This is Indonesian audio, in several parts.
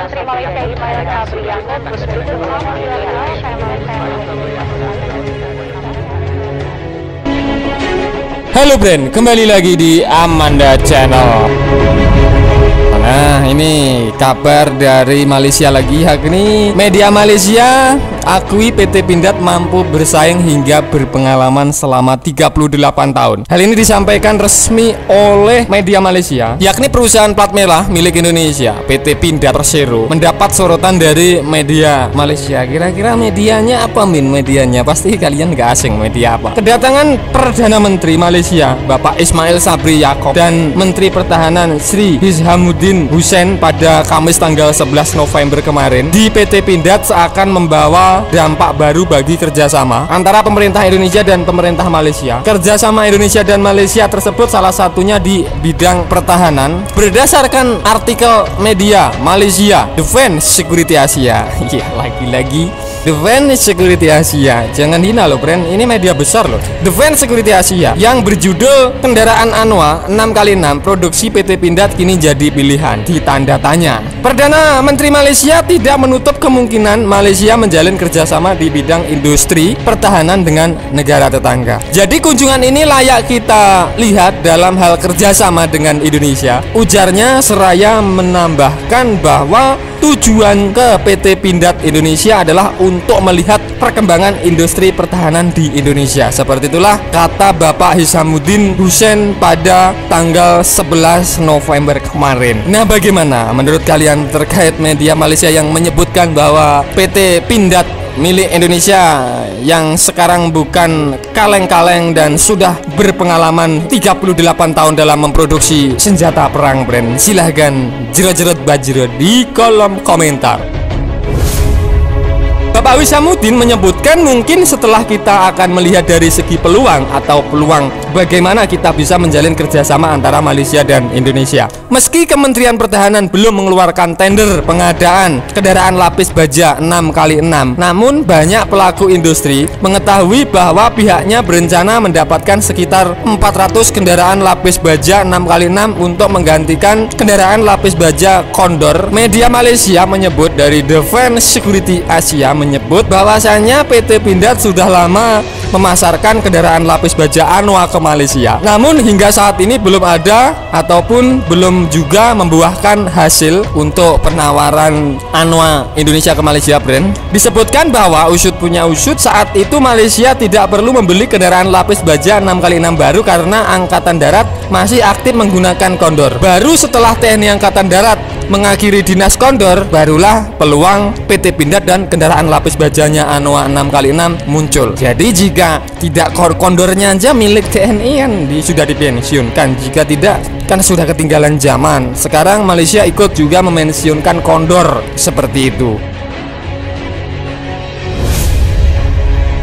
Menteri Malaysia Ismail Sabri Yaakob bersekutu Halo Brand, kembali lagi di Amanda Channel. Nah, ini kabar dari Malaysia lagi. Yakni media Malaysia akui PT Pindad mampu bersaing hingga berpengalaman selama 38 tahun. Hal ini disampaikan resmi oleh media Malaysia, yakni perusahaan plat merah milik Indonesia, PT Pindad Persero, mendapat sorotan dari media Malaysia. Kira-kira medianya apa, Min? Medianya pasti kalian gak asing, media apa? Kedatangan Perdana Menteri Malaysia Bapak Ismail Sabri Yaakob dan Menteri Pertahanan Sri Hishamuddin Hussein pada Kamis tanggal 11 November kemarin di PT Pindad seakan membawa dampak baru bagi kerjasama antara pemerintah Indonesia dan pemerintah Malaysia. Kerjasama Indonesia dan Malaysia tersebut salah satunya di bidang pertahanan. Berdasarkan artikel media Malaysia Defense Security Asia, ya lagi-lagi Defense Security Asia, jangan hina loh Brand, ini media besar loh. Defense Security Asia yang berjudul kendaraan Anwa 6x6 produksi PT Pindad kini jadi pilihan, ditanda tanya. Perdana Menteri Malaysia tidak menutup kemungkinan Malaysia menjalin kerjasama di bidang industri pertahanan dengan negara tetangga. Jadi kunjungan ini layak kita lihat dalam hal kerjasama dengan Indonesia, ujarnya seraya menambahkan bahwa tujuan ke PT Pindad Indonesia adalah untuk melihat perkembangan industri pertahanan di Indonesia. Seperti itulah kata Bapak Hishamuddin Hussein pada tanggal 11 November kemarin. Nah, bagaimana menurut kalian terkait media Malaysia yang menyebutkan bahwa PT Pindad milik Indonesia yang sekarang bukan kaleng-kaleng dan sudah berpengalaman 38 tahun dalam memproduksi senjata perang, Brand? Silahkan jerot-jerot bajro di kolom komentar. Bapak Hishamuddin menyebutkan mungkin setelah kita akan melihat dari segi peluang bagaimana kita bisa menjalin kerjasama antara Malaysia dan Indonesia. Meski Kementerian Pertahanan belum mengeluarkan tender pengadaan kendaraan lapis baja 6x6, namun banyak pelaku industri mengetahui bahwa pihaknya berencana mendapatkan sekitar 400 kendaraan lapis baja 6x6 untuk menggantikan kendaraan lapis baja Condor. Media Malaysia menyebut dari Defense Security Asia menyebut bahwasannya PT Pindad sudah lama memasarkan kendaraan lapis baja Anwa ke Malaysia. Namun hingga saat ini belum ada ataupun belum juga membuahkan hasil untuk penawaran Anwa Indonesia ke Malaysia, Brand. Disebutkan bahwa usut punya usut, saat itu Malaysia tidak perlu membeli kendaraan lapis baja 6x6 baru karena Angkatan Darat masih aktif menggunakan Condor. Baru setelah TNI Angkatan Darat mengakhiri dinas Condor, barulah peluang PT Pindad dan kendaraan lapis bajanya Anwa 6x6 muncul. Jadi jika tidak Condornya aja milik TNI kan sudah dipensiunkan, jika tidak kan sudah ketinggalan zaman. Sekarang Malaysia ikut juga memensiunkan Condor, seperti itu.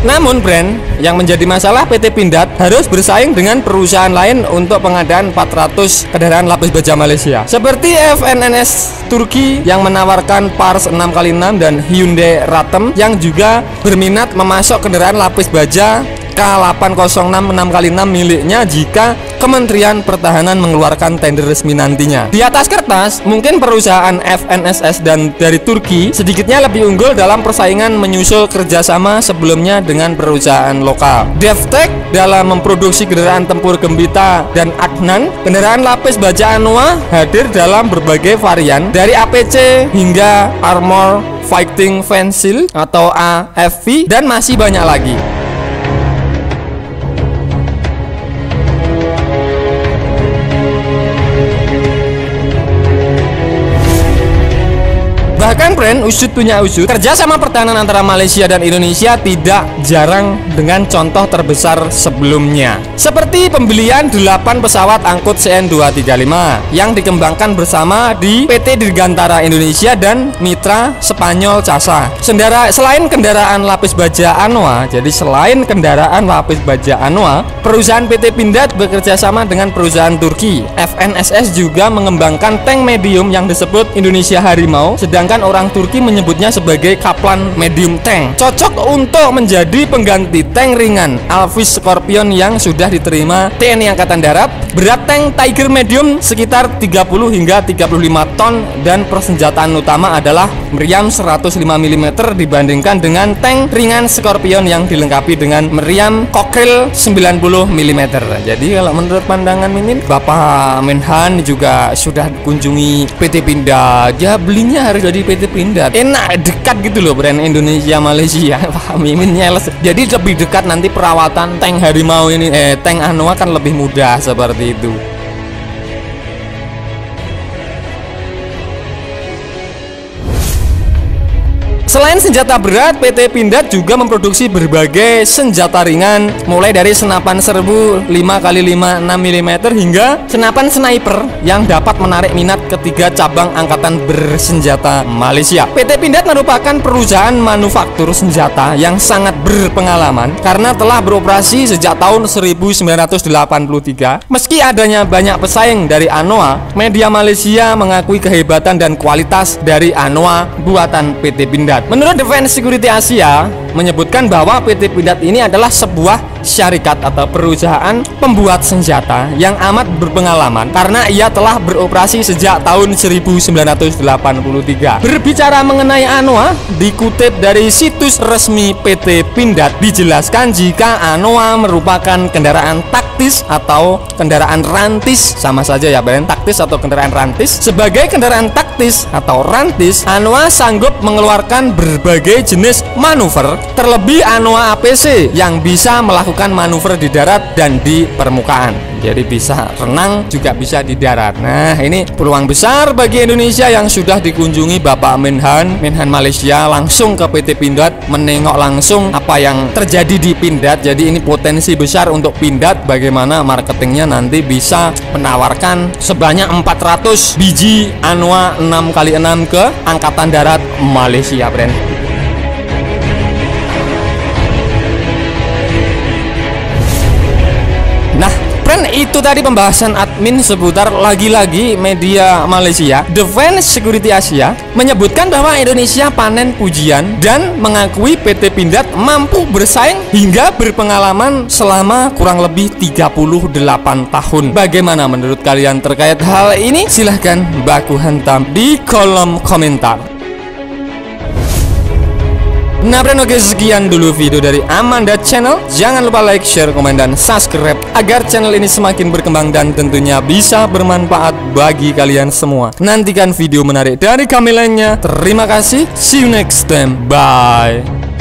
Namun, Brand, yang menjadi masalah PT Pindad harus bersaing dengan perusahaan lain untuk pengadaan 400 kendaraan lapis baja Malaysia, seperti FNNS Turki yang menawarkan Pars 6x6 dan Hyundai Ratem yang juga berminat memasok kendaraan lapis baja K806 6x6 miliknya jika Kementerian Pertahanan mengeluarkan tender resmi nantinya. Di atas kertas, mungkin perusahaan FNSS dan dari Turki sedikitnya lebih unggul dalam persaingan menyusul kerjasama sebelumnya dengan perusahaan lokal. Devtech dalam memproduksi kendaraan tempur Gembita dan Adnan, kendaraan lapis baja Anwa hadir dalam berbagai varian dari APC hingga Armor Fighting Vehicle atau AFV dan masih banyak lagi. Bahkan, Brand, usut punya usut, kerjasama pertahanan antara Malaysia dan Indonesia tidak jarang dengan contoh terbesar sebelumnya, seperti pembelian 8 pesawat angkut CN-235 yang dikembangkan bersama di PT Dirgantara Indonesia dan mitra Spanyol CASA. Selain kendaraan lapis baja Anwa, perusahaan PT Pindad bekerja sama dengan perusahaan Turki. FNSS juga mengembangkan tank medium yang disebut Indonesia Harimau, sedangkan bahkan orang Turki menyebutnya sebagai Kaplan medium tank. Cocok untuk menjadi pengganti tank ringan Alvis Scorpion yang sudah diterima TNI Angkatan Darat. Berat tank Tiger medium sekitar 30 hingga 35 ton dan persenjataan utama adalah meriam 105 mm dibandingkan dengan tank ringan Scorpion yang dilengkapi dengan meriam Cockerel 90 mm. Jadi kalau menurut pandangan Mimin, Bapak Menhan juga sudah kunjungi PT Pindad. Ya belinya harus dari PT Pindad. Enak, dekat gitu loh brand Indonesia Malaysia. Pak Mimin nyeles. Jadi lebih dekat nanti perawatan tank harimau ini, tank Anoa kan lebih mudah seperti itu. Selain senjata berat, PT Pindad juga memproduksi berbagai senjata ringan, mulai dari senapan serbu 5x5 6 mm hingga senapan sniper yang dapat menarik minat ketiga cabang angkatan bersenjata Malaysia. PT Pindad merupakan perusahaan manufaktur senjata yang sangat berpengalaman karena telah beroperasi sejak tahun 1983. Meski adanya banyak pesaing dari Anoa, media Malaysia mengakui kehebatan dan kualitas dari Anoa buatan PT Pindad. Menurut Defense Security Asia menyebutkan bahwa PT Pindad ini adalah sebuah syarikat atau perusahaan pembuat senjata yang amat berpengalaman karena ia telah beroperasi sejak tahun 1983. Berbicara mengenai Anoa, dikutip dari situs resmi PT Pindad dijelaskan jika Anoa merupakan kendaraan taktis atau kendaraan rantis, sama saja ya brand taktis atau kendaraan rantis. Sebagai kendaraan taktis atau rantis, Anoa sanggup mengeluarkan berbagai jenis manuver, terlebih Anoa APC yang bisa melakukan manuver di darat dan di permukaan. Jadi bisa renang juga bisa di darat. Nah, ini peluang besar bagi Indonesia yang sudah dikunjungi Bapak Menhan Malaysia langsung ke PT Pindad, menengok langsung apa yang terjadi di Pindad. Jadi ini potensi besar untuk Pindad, bagaimana marketingnya nanti bisa menawarkan sebanyak 400 biji Anoa 6x6 ke Angkatan Darat Malaysia, brand. Nah, itu tadi pembahasan admin seputar lagi-lagi media Malaysia. Defense Security Asia menyebutkan bahwa Indonesia panen pujian dan mengakui PT Pindad mampu bersaing hingga berpengalaman selama kurang lebih 38 tahun. Bagaimana menurut kalian terkait hal ini? Silahkan baku hantam di kolom komentar. Nah, oke, sekian dulu video dari Amanda Channel. Jangan lupa like, share, komen, dan subscribe agar channel ini semakin berkembang dan tentunya bisa bermanfaat bagi kalian semua. Nantikan video menarik dari kami lainnya. Terima kasih. See you next time. Bye.